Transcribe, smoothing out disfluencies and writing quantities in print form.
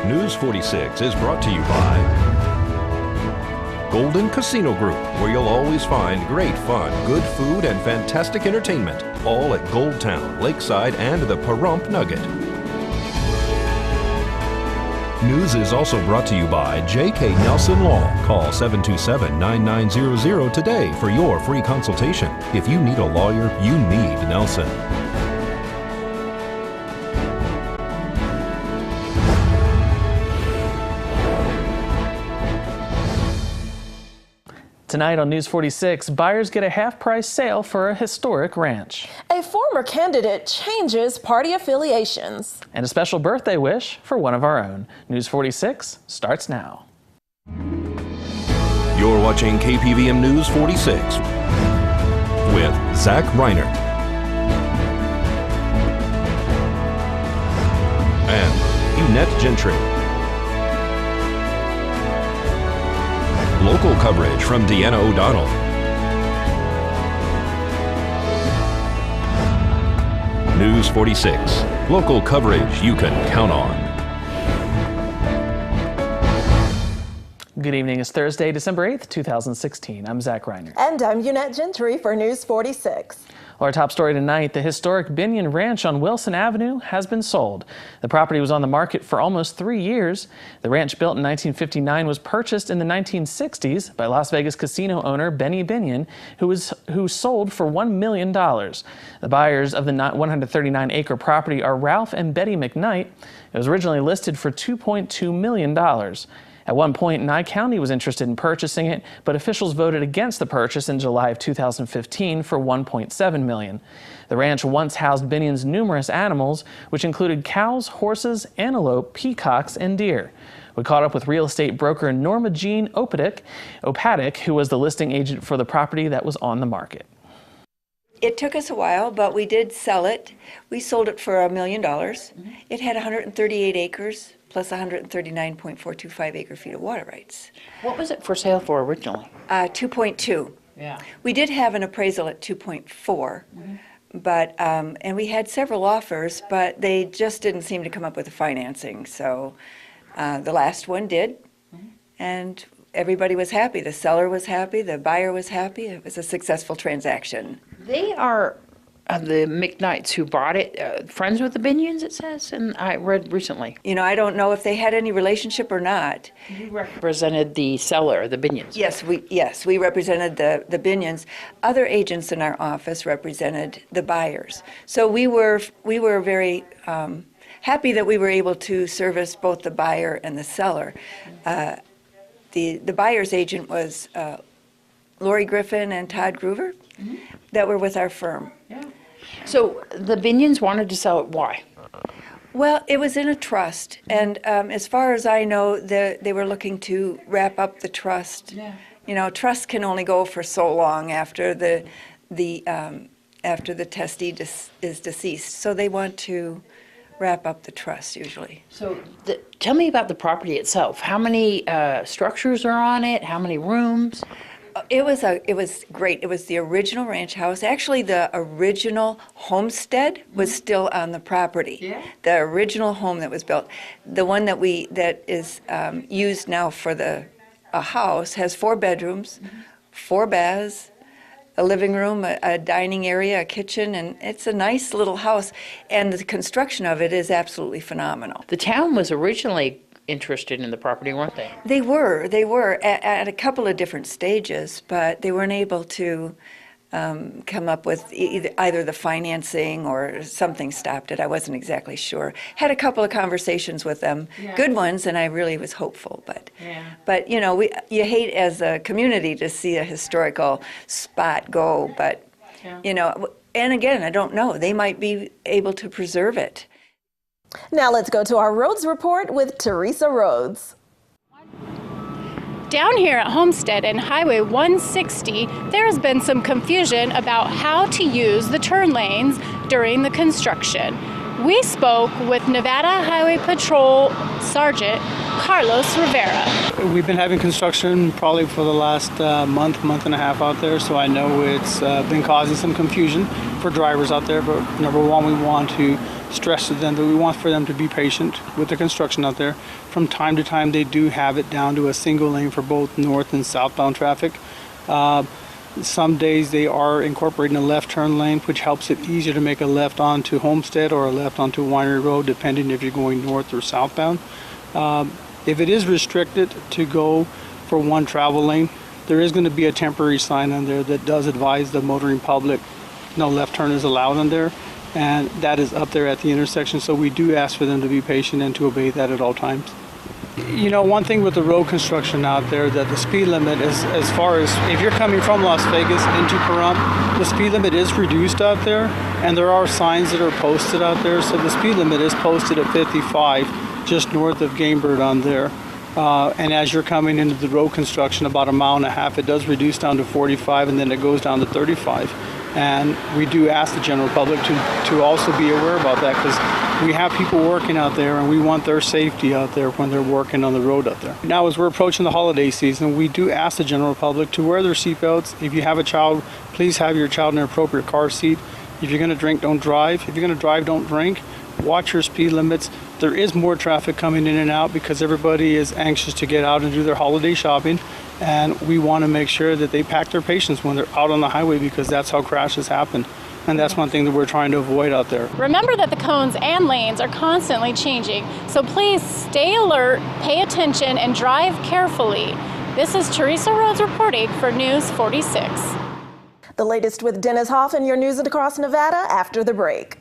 News 46 is brought to you by Golden Casino Group, where you'll always find great fun, good food, and fantastic entertainment, all at Gold Town, Lakeside, and the Pahrump Nugget. News is also brought to you by J.K. Nelson Law. Call 727-9900 today for your free consultation. If you need a lawyer, you need Nelson. Tonight on News 46, buyers get a half-price sale for a historic ranch. A former candidate changes party affiliations. And a special birthday wish for one of our own. News 46 starts now. You're watching KPVM News 46 with Zach Reinert and Eunette Gentry. Local coverage from Deanna O'Donnell. News 46. Local coverage you can count on. Good evening. It's Thursday, December 8th, 2016. I'm Zach Reinert. And I'm Eunette Gentry for News 46. Well, our top story tonight, the historic Binion Ranch on Wilson Avenue has been sold. The property was on the market for almost 3 years. The ranch, built in 1959, was purchased in the 1960s by Las Vegas casino owner Benny Binion, who sold for $1 million. The buyers of the 139-acre property are Ralph and Betty McKnight. It was originally listed for $2.2 million. At one point, Nye County was interested in purchasing it, but officials voted against the purchase in July of 2015 for $1.7 million. The ranch once housed Binion's numerous animals, which included cows, horses, antelope, peacocks, and deer. We caught up with real estate broker Norma Jean Opatic, who was the listing agent for the property that was on the market. It took us a while, but we did sell it. We sold it for $1 million. It had 138 acres. Plus 139.425 acre-feet of water rights. What was it for sale for originally? 2.2. Yeah. We did have an appraisal at 2.4, but and we had several offers, but they just didn't seem to come up with the financing. So the last one did, and everybody was happy. The seller was happy. The buyer was happy. It was a successful transaction. They are the McKnights who bought it, friends with the Binions, it says, and I read recently. You know, I don't know if they had any relationship or not. You represented the seller, the Binions. Yes, we represented the Binions. Other agents in our office represented the buyers. So we were very happy that we were able to service both the buyer and the seller. The buyer's agent was Lori Griffin and Todd Groover that were with our firm. Yeah. So the Binions wanted to sell it. Why? Well, it was in a trust, and as far as I know, they were looking to wrap up the trust. Yeah. You know, trust can only go for so long after the testee is deceased. So they want to wrap up the trust usually. So tell me about the property itself. How many structures are on it? How many rooms? It was great. It was the original ranch house. Actually, the original homestead was still on the property. Yeah. The original home that was built. The one that is used now for a house has 4 bedrooms, 4 baths, a living room, a dining area, a kitchen, and it's a nice little house. And the construction of it is absolutely phenomenal. The town was originally interested in the property, weren't they? They were at a couple of different stages, but they weren't able to come up with either the financing or something stopped it. I wasn't exactly sure. Had a couple of conversations with them, good ones, and I really was hopeful. But you know, you hate as a community to see a historical spot go, but you know, and again, I don't know. They might be able to preserve it. Now let's go to our roads report with Teresa Rhodes. Down here at Homestead and Highway 160, there has been some confusion about how to use the turn lanes during the construction. We spoke with Nevada Highway Patrol Sergeant Carlos Rivera. We've been having construction probably for the last month and a half out there, so I know it's been causing some confusion for drivers out there, but number one, we want to stress to them that we want for them to be patient with the construction out there. From time to time, they do have it down to a single lane for both north and southbound traffic. Some days they are incorporating a left turn lane, which helps it easier to make a left onto Homestead or a left onto Winery Road, depending if you're going north or southbound. If it is restricted to go for one travel lane, there is going to be a temporary sign on there that does advise the motoring public no left turn is allowed on there, and that is up there at the intersection. So we do ask for them to be patient and to obey that at all times. You know, one thing with the road construction out there, that the speed limit is, as far as if you're coming from Las Vegas into Pahrump, the speed limit is reduced out there, and there are signs that are posted out there. So the speed limit is posted at 55 just north of Gamebird on there. And as you're coming into the road construction about a mile and a half, it does reduce down to 45, and then it goes down to 35. And we do ask the general public to also be aware about that, because we have people working out there and we want their safety out there when they're working on the road out there. Now, as we're approaching the holiday season, we do ask the general public to wear their seatbelts. If you have a child, please have your child in an appropriate car seat. If you're going to drink, don't drive. If you're going to drive, don't drink. Watch your speed limits. There is more traffic coming in and out because everybody is anxious to get out and do their holiday shopping. And we want to make sure that they pack their patience when they're out on the highway, because that's how crashes happen. And that's one thing that we're trying to avoid out there. Remember that the cones and lanes are constantly changing, so please stay alert, pay attention, and drive carefully. This is Teresa Rhodes reporting for News 46. The latest with Dennis Hoff and your news across Nevada after the break.